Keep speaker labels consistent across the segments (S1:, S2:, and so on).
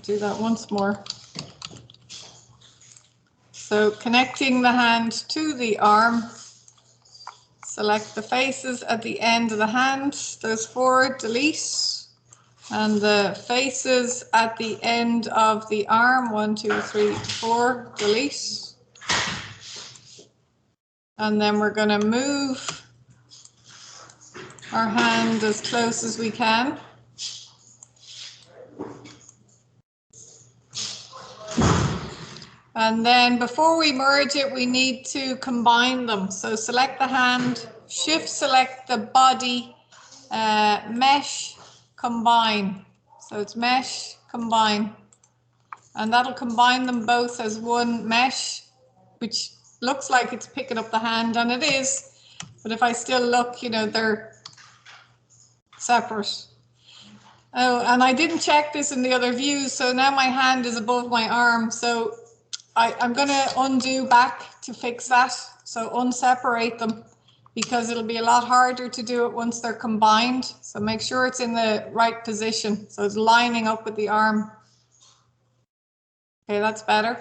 S1: Do that once more. So connecting the hand to the arm, select the faces at the end of the hand, those 4, delete, and the faces at the end of the arm, 1, 2, 3, 4, delete. And then we're going to move our hand as close as we can. And then before we merge it, we need to combine them. So select the hand, shift select the body, mesh, combine. So it's mesh, combine. And that'll combine them both as one mesh, which looks like it's picking up the hand, and it is. But if I still look, you know, they're separate. Oh, and I didn't check this in the other views, so now my hand is above my arm. So I'm going to undo back to fix that. So unseparate them, because it'll be a lot harder to do it once they're combined. So make sure it's in the right position. So it's lining up with the arm. Okay, that's better.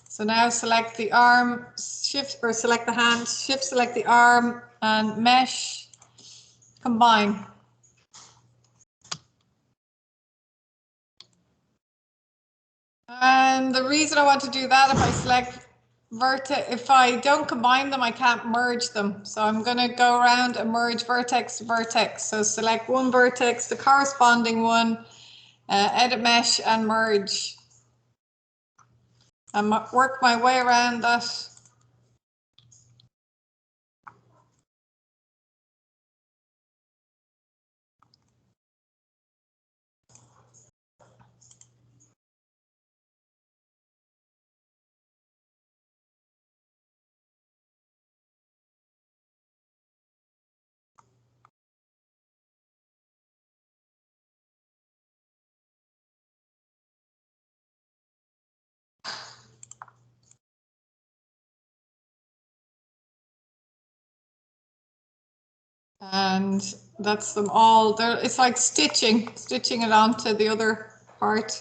S1: So now select the arm, shift, or select the hand, shift, select the arm, and mesh, combine. And the reason I want to do that, if I select vertex, if I don't combine them, I can't merge them. So I'm going to go around and merge vertex to vertex. So select one vertex, the corresponding one, edit mesh and merge. And work my way around that. And that's them all. It's like stitching it onto the other part.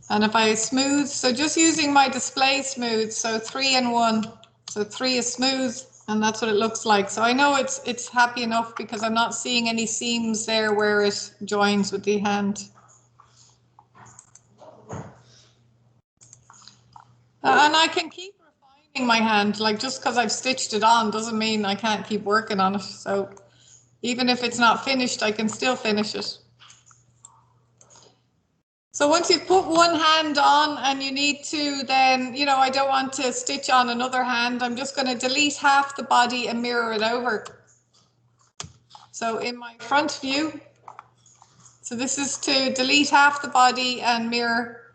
S1: And if I smooth, so just using my display smooth, so 3 and 1, so 3 is smooth, and that's what it looks like. So I know it's happy enough because I'm not seeing any seams there where it joins with the hand. And I can keep refining my hand, like just because I've stitched it on doesn't mean I can't keep working on it. So even if it's not finished, I can still finish it. So once you've put one hand on and you need to then, you know, I don't want to stitch on another hand, I'm just going to delete half the body and mirror it over. So in my front view, so this is to delete half the body and mirror.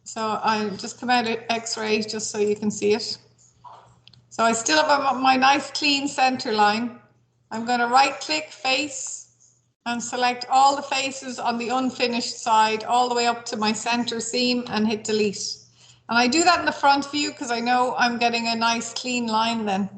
S1: So I just come out of X-ray just so you can see it. So I still have my nice clean center line. I'm going to right click face and select all the faces on the unfinished side all the way up to my center seam and hit delete. And I do that in the front view because I know I'm getting a nice clean line then.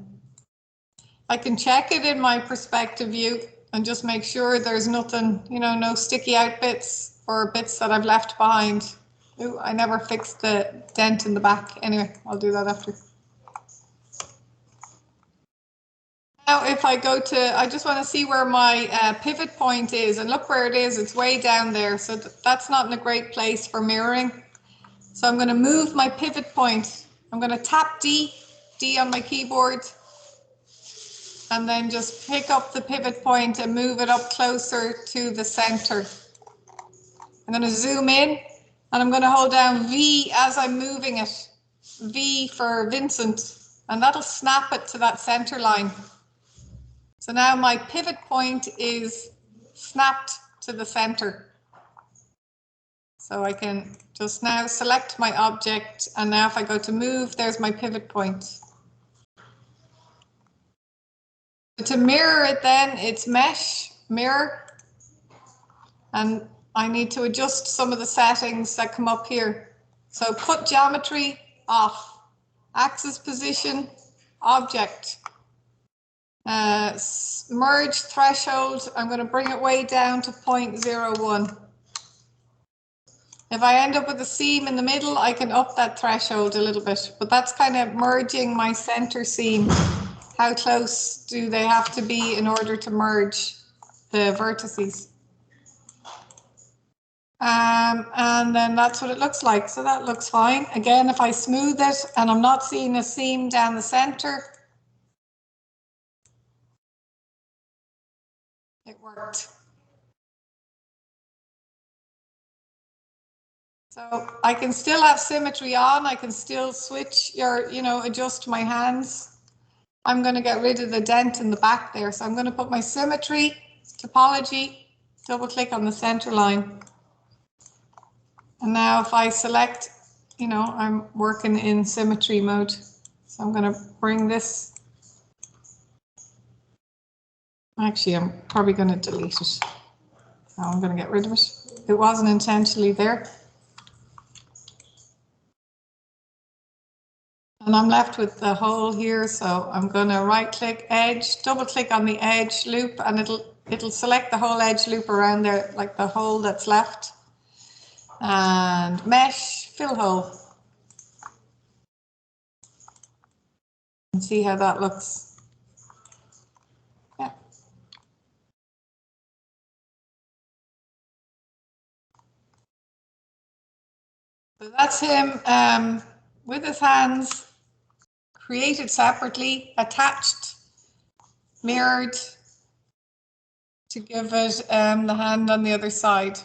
S1: I can check it in my perspective view and just make sure there's nothing, you know, no sticky out bits or bits that I've left behind. Ooh, I never fixed the dent in the back. Anyway, I'll do that after. Now if I go to, I just want to see where my pivot point is, and look where it is, it's way down there, so that's not in a great place for mirroring. So I'm going to move my pivot point. I'm going to tap D on my keyboard, and then just pick up the pivot point and move it up closer to the center. I'm going to zoom in, and I'm going to hold down V as I'm moving it, V for Vincent, and that'll snap it to that center line. So now my pivot point is snapped to the center. So I can just now select my object, and now if I go to move, there's my pivot point. To mirror it then, it's mesh, mirror, and I need to adjust some of the settings that come up here. So put geometry off, axis position, object. Merge threshold, I'm going to bring it way down to 0.01. If I end up with a seam in the middle, I can up that threshold a little bit, but that's kind of merging my center seam. How close do they have to be in order to merge the vertices? And then that's what it looks like. So that looks fine. Again, if I smooth it and I'm not seeing a seam down the center, it worked. So I can still have symmetry on. I can still switch adjust my hands. I'm going to get rid of the dent in the back there. So I'm going to put my symmetry, topology, double click on the center line. And now if I select, I'm working in symmetry mode. So I'm going to bring this. Actually, I'm probably going to delete it. So I'm going to get rid of it. It wasn't intentionally there. And I'm left with the hole here, so I'm going to right click edge, double click on the edge loop, and it'll select the whole edge loop around there, like the hole that's left. And mesh, fill hole. And see how that looks. Yeah. So that's him with his hands created separately, attached, mirrored to give it the hand on the other side.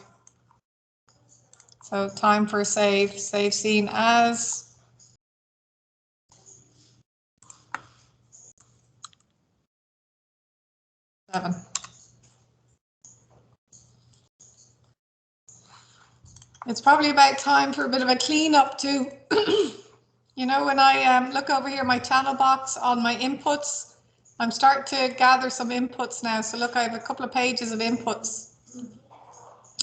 S1: So time for a save scene as. Seven. It's probably about time for a bit of a cleanup too. When I look over here, my channel box on my inputs, I'm starting to gather some inputs now. So look, I have a couple of pages of inputs.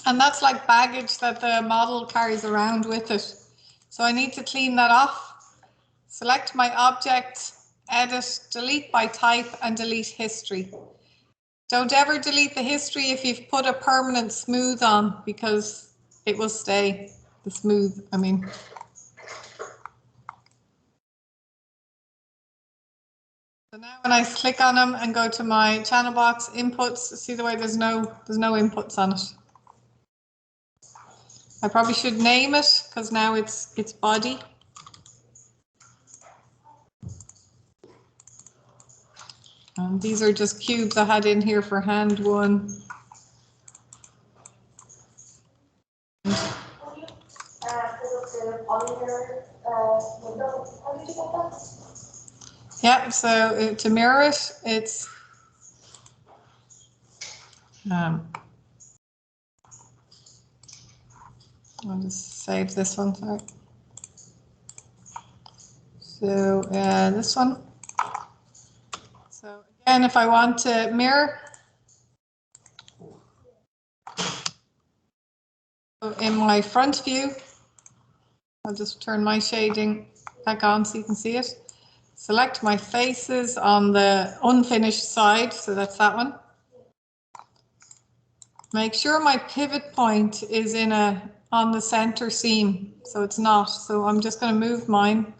S1: And that's like baggage that the model carries around with it. So I need to clean that off. Select my object, edit, delete by type, and delete history. Don't ever delete the history if you've put a permanent smooth on, because it will stay, the smooth, I mean. So now when I click on them and go to my channel box inputs, see the way there's no inputs on it. I probably should name it because now it's body. And these are just cubes I had in here for hand one. Yeah, so to mirror it, it's I'll just save this one. Sorry. So this one. So again, if I want to mirror, so in my front view, I'll just turn my shading back on so you can see it. Select my faces on the unfinished side, so that's that one. Make sure my pivot point is on the center seam, so it's not. So I'm just going to move mine.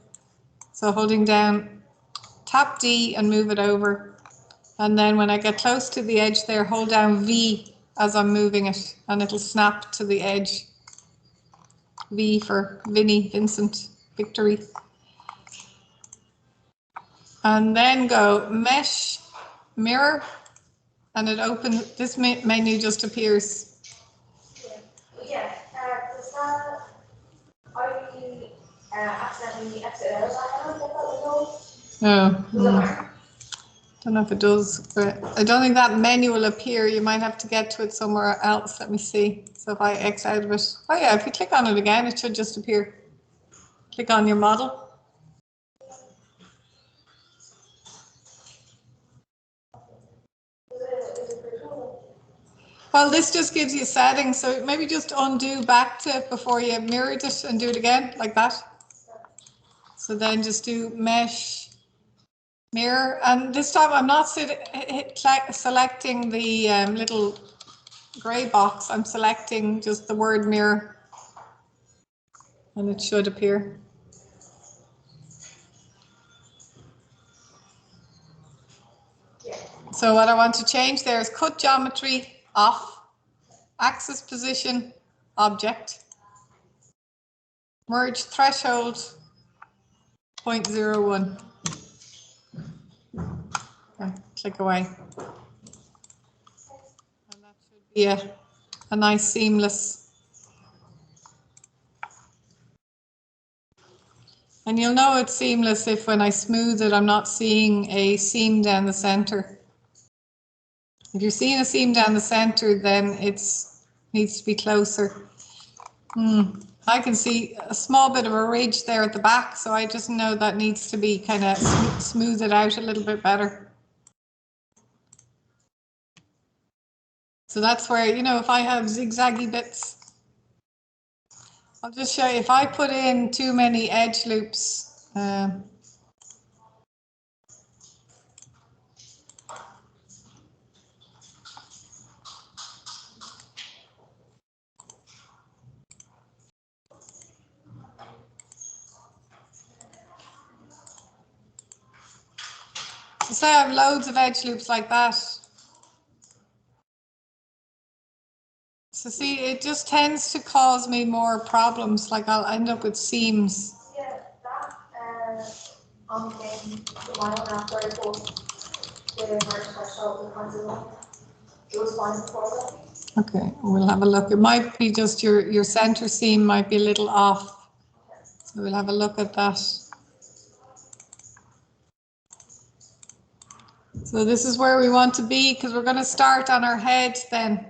S1: So holding down, tap D and move it over. And then when I get close to the edge there, hold down V as I'm moving it, and it'll snap to the edge. V for Vinnie, Vincent, Victory. And then go mesh, mirror, and it opens, this menu just appears.
S2: Yeah, does that, are you accidentally exited
S1: Oh, don't know if it does, but I don't think that menu will appear. You might have to get to it somewhere else. Let me see. So if I X out of it, oh yeah, if you click on it again, it should just appear. Click on your model. Well, this just gives you settings, so maybe just undo back to it before you mirrored it and do it again, like that. So then just do mesh, mirror, and this time I'm not selecting the little grey box, I'm selecting just the word mirror. and it should appear. So what I want to change there is cut geometry off, axis position, object, merge threshold 0.01. Okay, click away. And that should be a nice seamless. And you'll know it's seamless if when I smooth it, I'm not seeing a seam down the center. If you're seeing a seam down the center, then it needs to be closer. I can see a small bit of a ridge there at the back, so I just know that needs to be kind of smooth it out a little bit better. So that's where, you know, if I have zigzaggy bits, I'll just show you, if I put in too many edge loops, so say I have loads of edge loops like that. So see, it just tends to cause me more problems, like I'll end up with seams.
S2: Yeah, that on the one after I post the merge threshold with console, it was fine before that.
S1: Okay, we'll have a look. It might be just your center seam might be a little off. So we'll have a look at that. So this is where we want to be because we're going to start on our head then.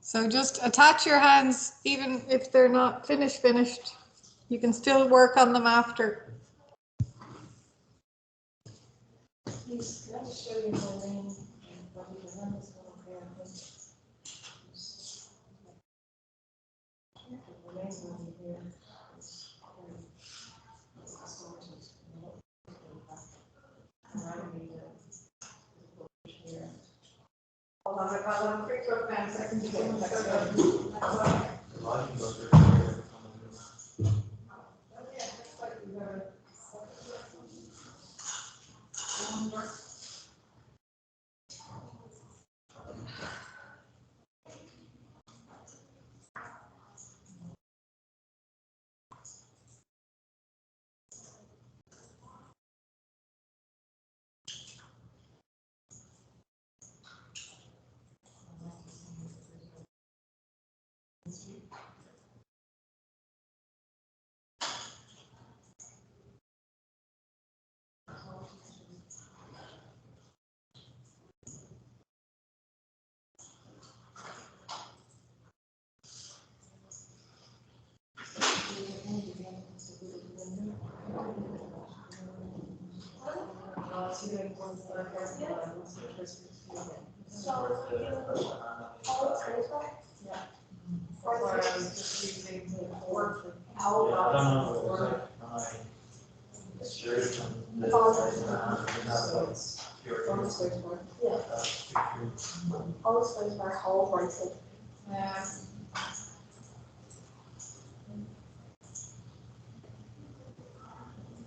S1: So just attach your hands, even if they're not finished. You can still work on them after.
S2: Please, can I just show you the lane? Hold on, I'll quick look now, so I can begin.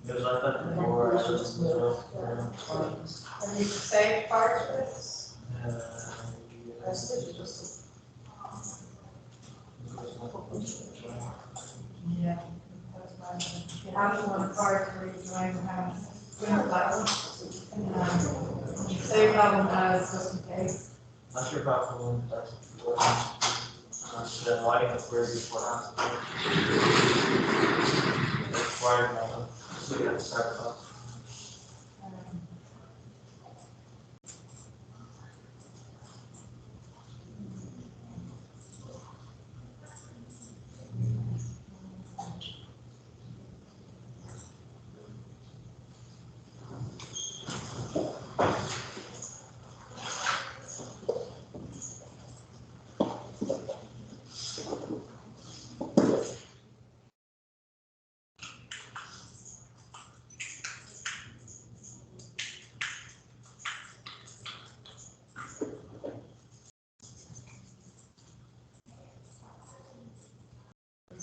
S3: Because I thought before,
S2: And you save parts of this? Yeah. If you have one card where you try to have that one, save that one as just in case.
S3: not sure about the one that's the lighting of where before required now. So we have to start off.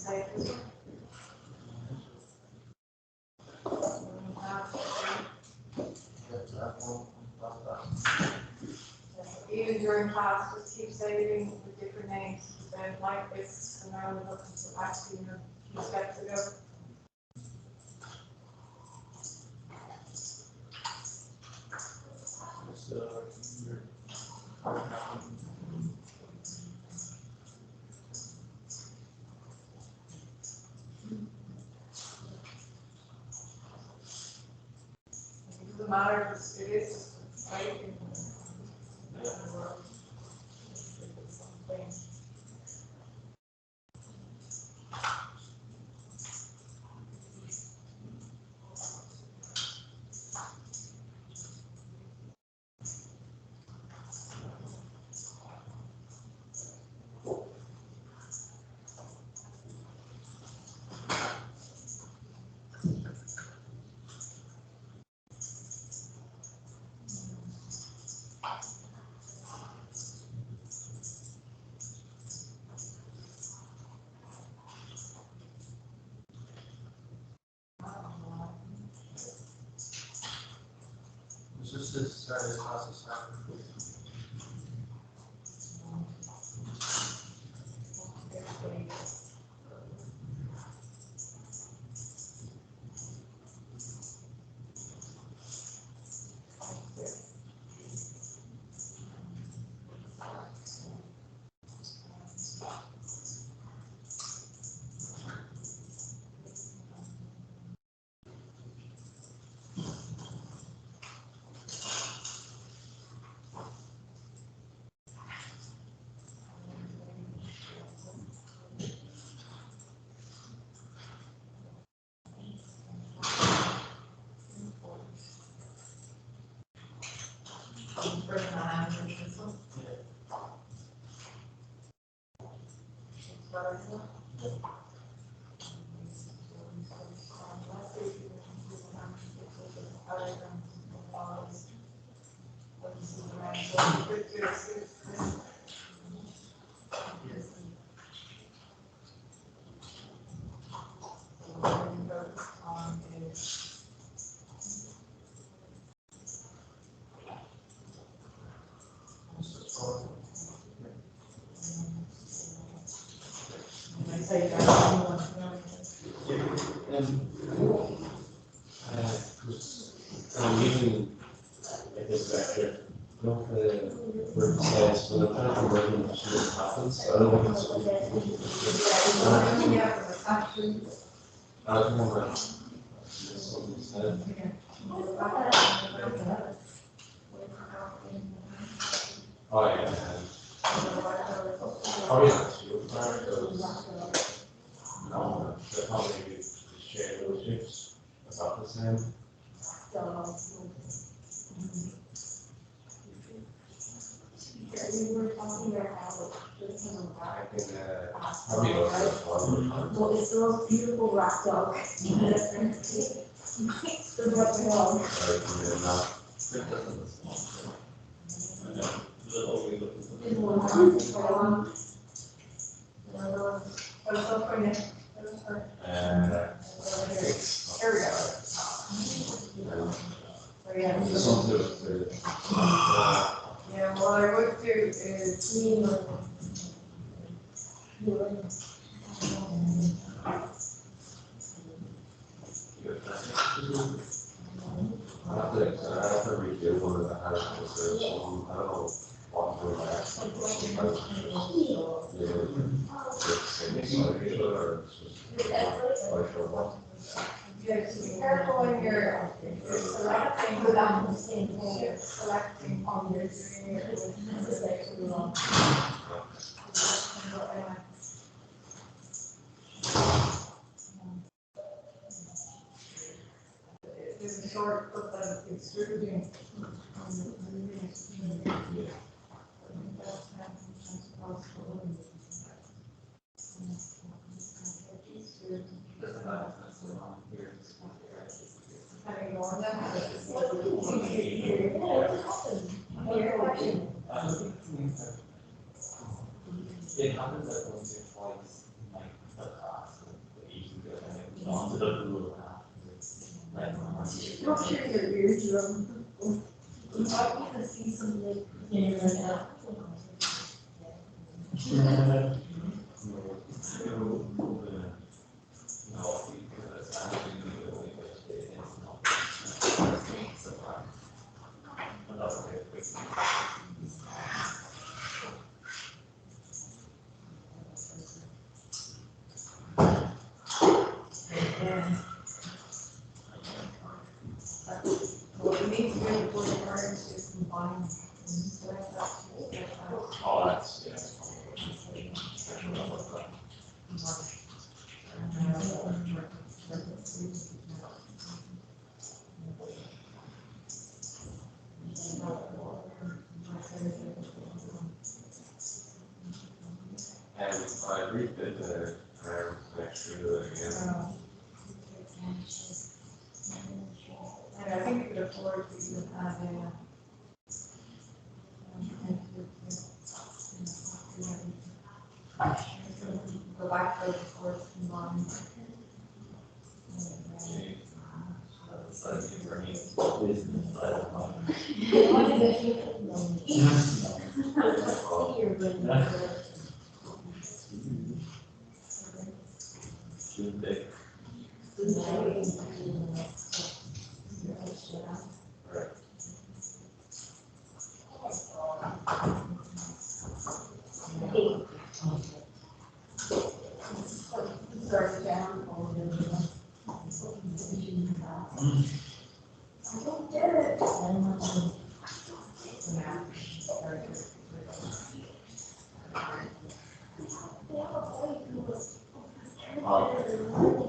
S2: say this one. Even during class, just keep saving with different names. Then like this, and now we're looking to actually, few steps ago. It doesn't matter, it is just right in the world. Something.
S3: Is this the starting process?
S4: I'm using this vector. Look for the word says when I'm trying to convert it to what happens. I don't know if it's I don't know what something said. Oh yeah. Oh yeah. No, they're probably share those shapes about the same. We were talking about how probably well, it's the most beautiful black dog. The what the hell? There we go. Yeah, what I would do is I have to redo one of the houses, so I don't know what to be careful when you're selecting selecting on this. There's a short clip that is extruding. It happens that once or twice in the class.
S2: Don't share your eardrum. I want to see some like. What we need to do before the cards is combine.
S4: Oh, that's, yeah. And I redid the terms next to it again.
S2: And I think we could afford to even add a. Go back to the course combine. Start down. I don't get it.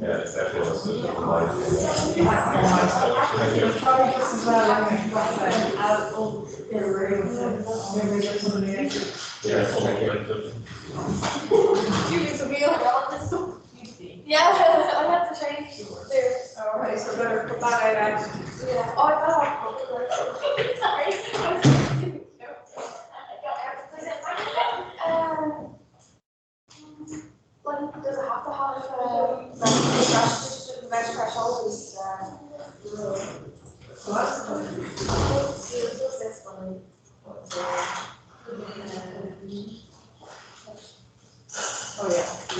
S4: Yeah, exactly. What's the life?
S2: Probably just as well, I think, out of their rooms and maybe get somebody extra.
S4: Yeah.
S2: You need to be on this.
S5: Yeah, I had to change there.
S2: Alright, so better put that out actually.
S5: Yeah. Oh, I thought sorry. Like, does it have to have mesh threshold?
S2: What? Oh,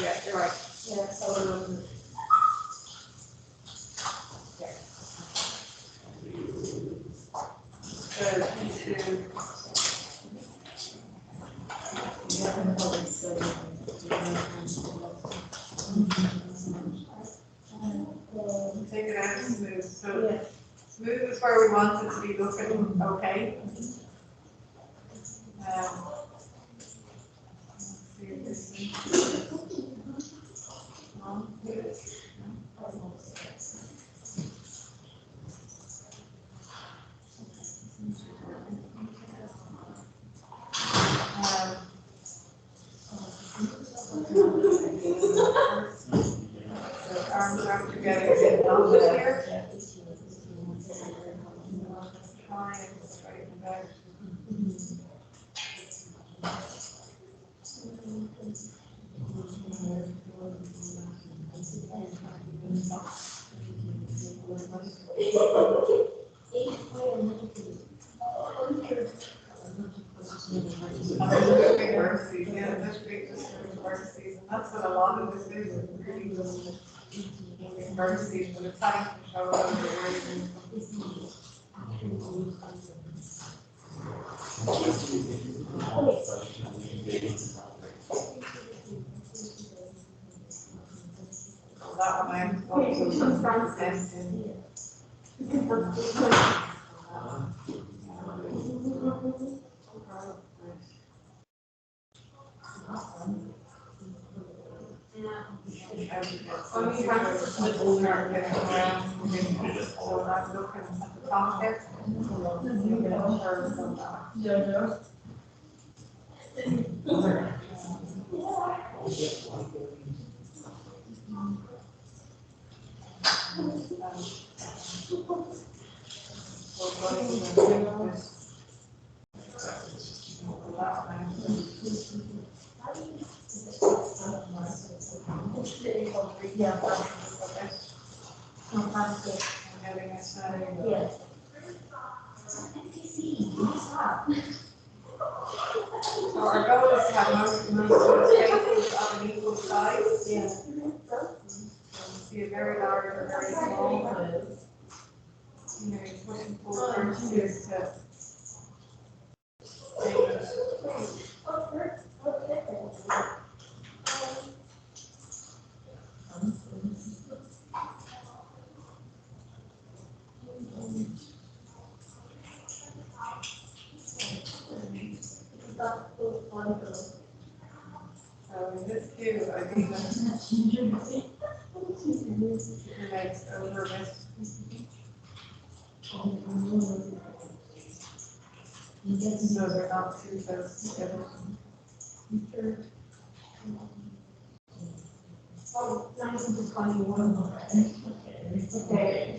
S2: yeah, you're right.
S5: Yeah, so.
S2: Good, take it out of smooth, so smooth is where we want it to be looking okay. Let's see if this is. So arms up together, get down here. Try and straighten it out. Big verses, yeah, there's big verses, and that's what a lot of this is, really just verses, but it's trying to show a little bit where you that one I have to go to Only have to start getting around, so I'm looking at the top there. I'm getting it started.
S5: Yes.
S2: So our goal is to have most of the spaces of an equal size.
S5: Yeah.
S2: So you see a very large or very small. You know, you're pushing forward to so in this view, I think that your legs over a bit. So they're not too close together. Okay.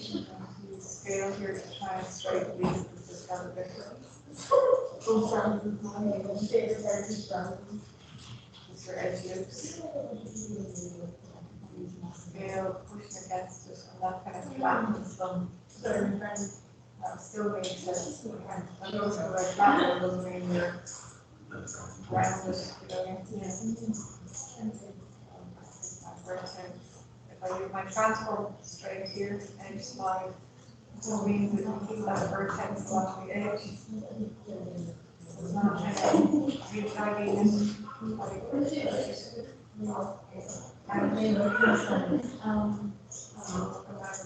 S2: Scale here to try and straighten these, this got a bit. Just your edge loops. Scale pushing against it, and that kind of flattens them. That still makes sense. And those are like flat, doesn't mean you're rounded, you know. If I use my transform straight here, edge slide, it means that you keep that vertex along the edge. It's not kind of redragging it. And then go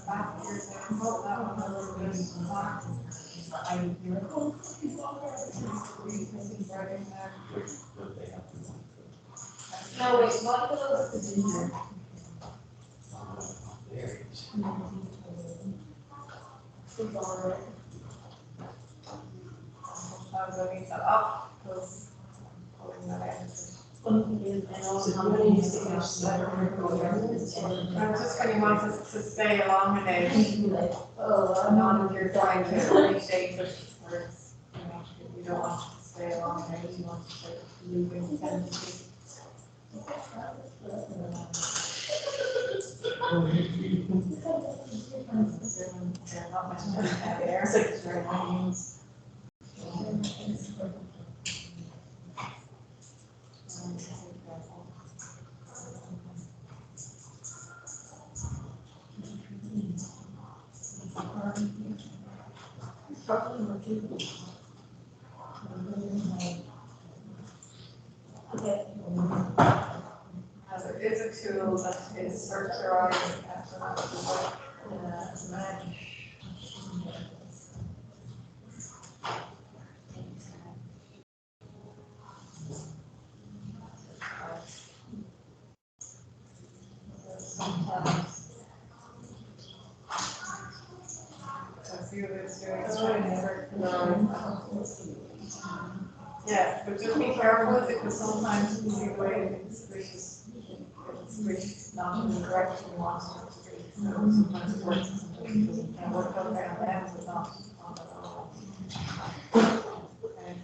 S2: back here, then hold that one a little bit back. Right in there.
S5: No, wait, what are those?
S2: Sometimes I need that up, because pulling that out. I'm just going to want us to stay along an edge. Not if you're trying to reshape it, or it's, you don't want it to stay along an edge, you want it to move in tendency. They're not much there, so it's very nice. There is a tool that is circularized after that to work. Sometimes. So see what it's doing, it's trying to circularize. Yeah, but just be careful with it, because sometimes you see the way it squishes, it's squished not in the direction you want it to squish. So sometimes it works, sometimes it doesn't. And work out there on that, but not on the wall. Okay.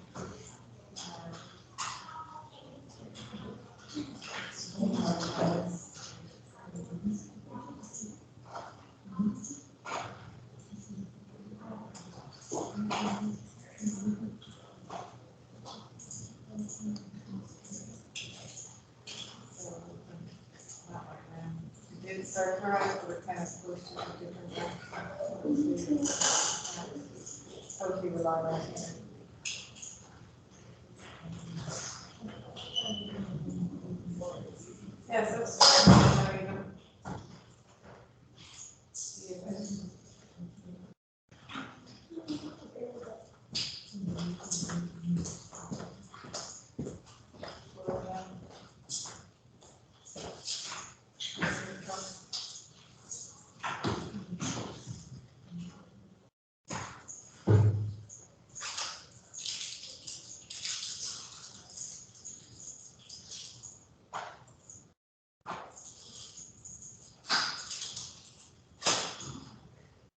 S2: It did circularize, but it kind of pushed in a different direction. Totally rely on it. Yeah, so it's not even. See if it. Slow it down.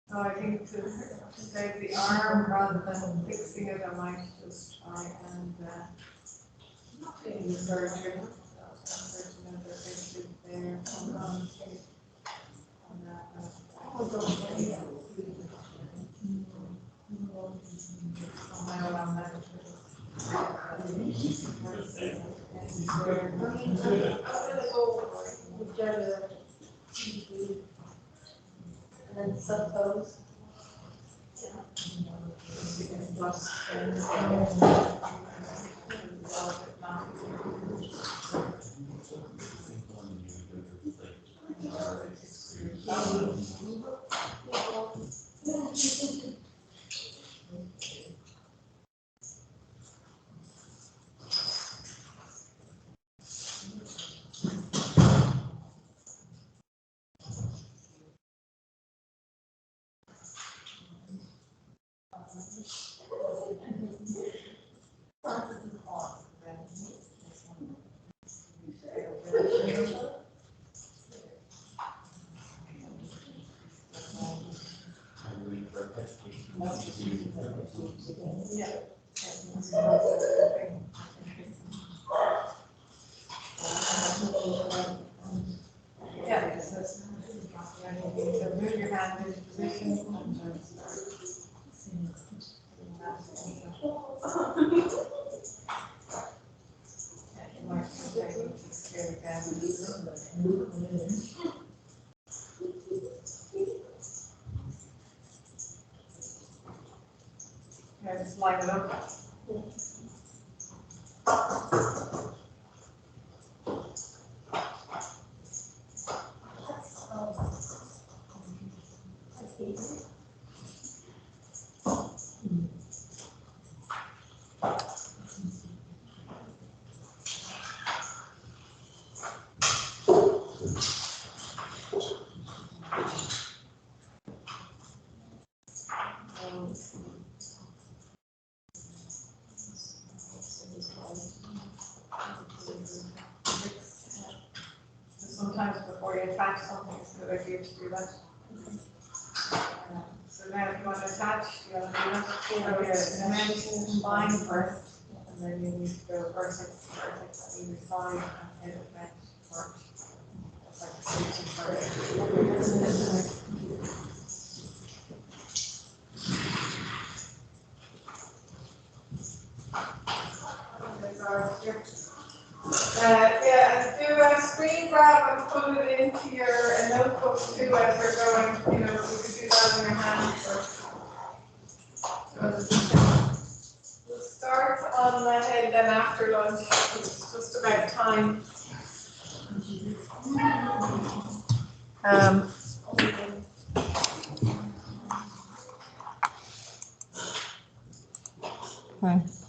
S2: So I think to save the arm rather than fixing it, I might just try and insert it. Insert another issue there. And
S5: whichever. And then suppose.
S2: Yeah, it says, so move your hand into position. Yeah, just line it up. Sometimes before you attach something, it's a good idea to do that. So now if you want to attach, you want to do that. So and then combine first, and then you need to go vertex to vertex on either side and hit it back first. It's like a switching first. Yeah, do a screen grab and put it into your notebook too as you're going, you know, you could do that in your hand first. We'll start on the head then after lunch, it's just about time. Okay.